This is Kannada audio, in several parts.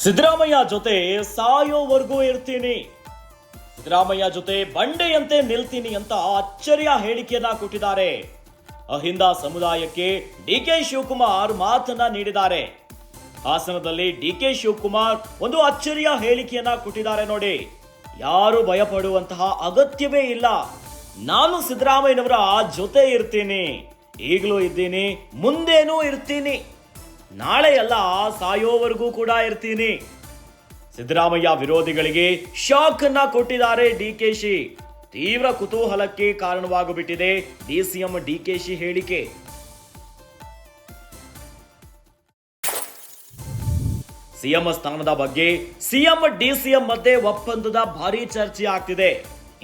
ಸಿದ್ದರಾಮಯ್ಯ ಜೊತೆ ಸಾಯೋವರೆಗೂ ಇರ್ತೀನಿ, ಸಿದ್ದರಾಮಯ್ಯ ಜೊತೆ ಬಂಡೆಯಂತೆ ನಿಲ್ತೀನಿ ಅಂತ ಅಚ್ಚರಿಯ ಹೇಳಿಕೆಯನ್ನ ಕೊಟ್ಟಿದ್ದಾರೆ. ಅಹಿಂದ ಸಮುದಾಯಕ್ಕೆ ಡಿಕೆ ಶಿವಕುಮಾರ್ ಮಾತನ್ನ ನೀಡಿದ್ದಾರೆ. ಹಾಸನದಲ್ಲಿ ಡಿಕೆ ಶಿವಕುಮಾರ್ ಒಂದು ಅಚ್ಚರಿಯ ಹೇಳಿಕೆಯನ್ನ ಕೊಟ್ಟಿದ್ದಾರೆ ನೋಡಿ. ಯಾರು ಭಯಪಡುವಂತಹ ಅಗತ್ಯವೇ ಇಲ್ಲ, ನಾನು ಸಿದ್ದರಾಮಯ್ಯನವರ ಜೊತೆ ಇರ್ತೀನಿ, ಈಗಲೂ ಇದ್ದೀನಿ, ಮುಂದೇನೂ ಇರ್ತೀನಿ, ನಾಳೆ ಎಲ್ಲ ಸಾಯೋವರೆಗೂ ಕೂಡ ಇರ್ತೀನಿ. ಸಿದ್ದರಾಮಯ್ಯ ವಿರೋಧಿಗಳಿಗೆ ಶಾಕ್ ಅನ್ನ ಕೊಟ್ಟಿದ್ದಾರೆ ಡಿಕೆಶಿ. ತೀವ್ರ ಕುತೂಹಲಕ್ಕೆ ಕಾರಣವಾಗುಬಿಟ್ಟಿದೆ ಡಿಸಿಎಂ ಡಿಕೆಶಿ ಹೇಳಿಕೆ. ಸಿಎಂ ಸ್ಥಾನದ ಬಗ್ಗೆ ಸಿಎಂ ಡಿಸಿಎಂ ಮಧ್ಯೆ ಒಪ್ಪಂದದ ಭಾರಿ ಚರ್ಚೆ ಆಗ್ತಿದೆ.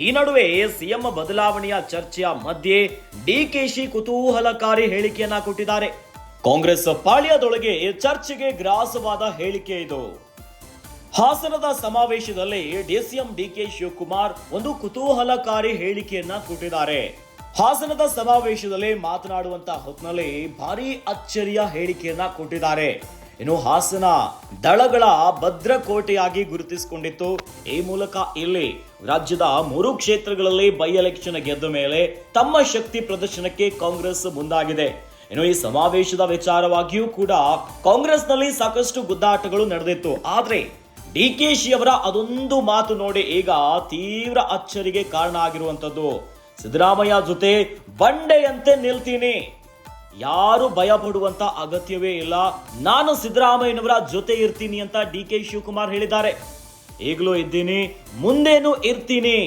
ಈ ನಡುವೆ ಸಿಎಂ ಬದಲಾವಣೆಯ ಚರ್ಚೆಯ ಮಧ್ಯೆ ಡಿಕೆಶಿ ಕುತೂಹಲಕಾರಿ ಹೇಳಿಕೆಯನ್ನ ಕೊಟ್ಟಿದ್ದಾರೆ. ಕಾಂಗ್ರೆಸ್ ಪಾಳ್ಯದೊಳಗೆ ಚರ್ಚೆಗೆ ಗ್ರಾಸವಾದ ಹೇಳಿಕೆ ಇದು. ಹಾಸನದ ಸಮಾವೇಶದಲ್ಲಿ ಡಿಸಿಎಂ ಡಿಕೆ ಶಿವಕುಮಾರ್ ಒಂದು ಕುತೂಹಲಕಾರಿ ಹೇಳಿಕೆಯನ್ನ ಕೊಟ್ಟಿದ್ದಾರೆ. ಹಾಸನದ ಸಮಾವೇಶದಲ್ಲಿ ಮಾತನಾಡುವಂತ ಹೊತ್ತಿನಲ್ಲಿ ಭಾರಿ ಅಚ್ಚರಿಯ ಹೇಳಿಕೆಯನ್ನ ಕೊಟ್ಟಿದ್ದಾರೆ. ಇನ್ನು ಹಾಸನ ದಳಗಳ ಭದ್ರಕೋಟೆಯಾಗಿ ಗುರುತಿಸಿಕೊಂಡಿತ್ತು. ಈ ಮೂಲಕ ಇಲ್ಲಿ ರಾಜ್ಯದ 3 ಕ್ಷೇತ್ರಗಳಲ್ಲಿ ಬೈ ಎಲೆಕ್ಷನ್ ಗೆದ್ದ ಮೇಲೆ ತಮ್ಮ ಶಕ್ತಿ ಪ್ರದರ್ಶನಕ್ಕೆ ಕಾಂಗ್ರೆಸ್ ಮುಂದಾಗಿದೆ. ಇನ್ನು ಈ ಸಮಾವೇಶದ ವಿಚಾರವಾಗಿಯೂ ಕೂಡ ಕಾಂಗ್ರೆಸ್ನಲ್ಲಿ ಸಾಕಷ್ಟು ಗುದ್ದಾಟಗಳು ನಡೆದಿತ್ತು. ಆದ್ರೆ ಡಿಕೆಶಿ ಅವರ ಅದೊಂದು ಮಾತು ನೋಡಿ ಈಗ ತೀವ್ರ ಅಚ್ಚರಿಗೆ ಕಾರಣ ಆಗಿರುವಂತದ್ದು. ಸಿದ್ದರಾಮಯ್ಯ ಜೊತೆ ಬಂಡೆಯಂತೆ ನಿಲ್ತೀನಿ, ಯಾರು ಭಯ ಪಡುವಂತ ಅಗತ್ಯವೇ ಇಲ್ಲ, ನಾನು ಸಿದ್ದರಾಮಯ್ಯನವರ ಜೊತೆ ಇರ್ತೀನಿ ಅಂತ ಡಿಕೆ ಶಿವಕುಮಾರ್ ಹೇಳಿದ್ದಾರೆ. ಈಗಲೂ ಇದ್ದೀನಿ, ಮುಂದೇನೂ ಇರ್ತೀನಿ,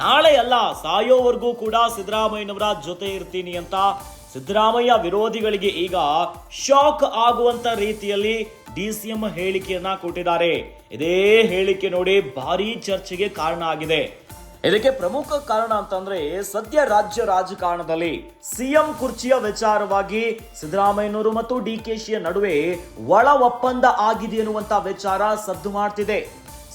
ನಾಳೆ ಅಲ್ಲ ಸಾಯೋವರೆಗೂ ಕೂಡ ಸಿದ್ದರಾಮಯ್ಯನವರ ಜೊತೆ ಇರ್ತೀನಿ ಅಂತ ಸಿದ್ದರಾಮಯ್ಯ ವಿರೋಧಿಗಳಿಗೆ ಈಗ ಶಾಕ್ ಆಗುವಂತ ರೀತಿಯಲ್ಲಿ ಡಿಸಿಎಂ ಹೇಳಿಕೆಯನ್ನ ಕೊಟ್ಟಿದ್ದಾರೆ. ಇದೇ ಹೇಳಿಕೆ ನೋಡಿ ಭಾರಿ ಚರ್ಚೆಗೆ ಕಾರಣ ಆಗಿದೆ. ಇದಕ್ಕೆ ಪ್ರಮುಖ ಕಾರಣ ಅಂತಂದ್ರೆ ಸದ್ಯ ರಾಜ್ಯ ರಾಜಕಾರಣದಲ್ಲಿ ಸಿಎಂ ಕುರ್ಚಿಯ ವಿಚಾರವಾಗಿ ಸಿದ್ದರಾಮಯ್ಯನವರು ಮತ್ತು ಡಿಕೆಶಿಯ ನಡುವೆ ಒಳ ಒಪ್ಪಂದ ಆಗಿದೆ ಎನ್ನುವಂತ ವಿಚಾರ ಸದ್ದು ಮಾಡ್ತಿದೆ.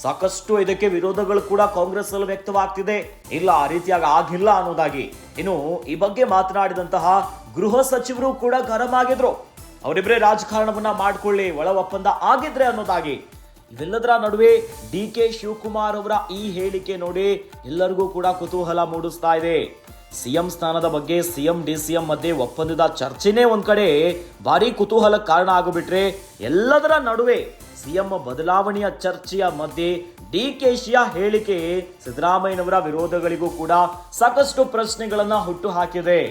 ಸಾಕಷ್ಟು ಇದಕ್ಕೆ ವಿರೋಧಗಳು ಕೂಡ ಕಾಂಗ್ರೆಸ್ ಅಲ್ಲಿ ವ್ಯಕ್ತವಾಗ್ತಿದೆ. ಇಲ್ಲ, ಆ ರೀತಿಯಾಗಿ ಆಗಿಲ್ಲ ಅನ್ನೋದಾಗಿ. ಇನ್ನು ಈ ಬಗ್ಗೆ ಮಾತನಾಡಿದಂತಹ ಗೃಹ ಸಚಿವರು ಕೂಡ ಗರಂ ಆಗಿದ್ರು. ಅವರಿಬ್ಬರೇ ರಾಜಕಾರಣವನ್ನ ಮಾಡ್ಕೊಳ್ಳಿ, ಒಳ ಒಪ್ಪಂದ ಆಗಿದ್ರೆ ಅನ್ನೋದಾಗಿ. ಇವೆಲ್ಲದರ ನಡುವೆ ಡಿಕೆ ಶಿವಕುಮಾರ್ ಅವರ ಈ ಹೇಳಿಕೆ ನೋಡಿ ಎಲ್ಲರಿಗೂ ಕೂಡ ಕುತೂಹಲ ಮೂಡಿಸ್ತಾ ಇದೆ. ಸಿಎಂ ಸ್ಥಾನದ ಬಗ್ಗೆ ಸಿಎಂ ಡಿಸಿಎಂ ಮಧ್ಯೆ ಒಪ್ಪಂದದ ಚರ್ಚೆನೇ ಒಂದ್ ಕಡೆ ಭಾರಿ ಕುತೂಹಲ ಕಾರಣ ಆಗಿಬಿಟ್ರೆ, ಎಲ್ಲದರ ನಡುವೆ ಸಿಎಂ ಬದಲಾವಣೆಯ ಚರ್ಚೆಯ ಮಧ್ಯೆ ಡಿಕೆಶಿಯ ಹೇಳಿಕೆ ಸಿದ್ದರಾಮಯ್ಯನವರ ವಿರೋಧಗಳಿಗೂ ಕೂಡ ಸಾಕಷ್ಟು ಪ್ರಶ್ನೆಗಳನ್ನ ಹುಟ್ಟು ಹಾಕಿದೆ.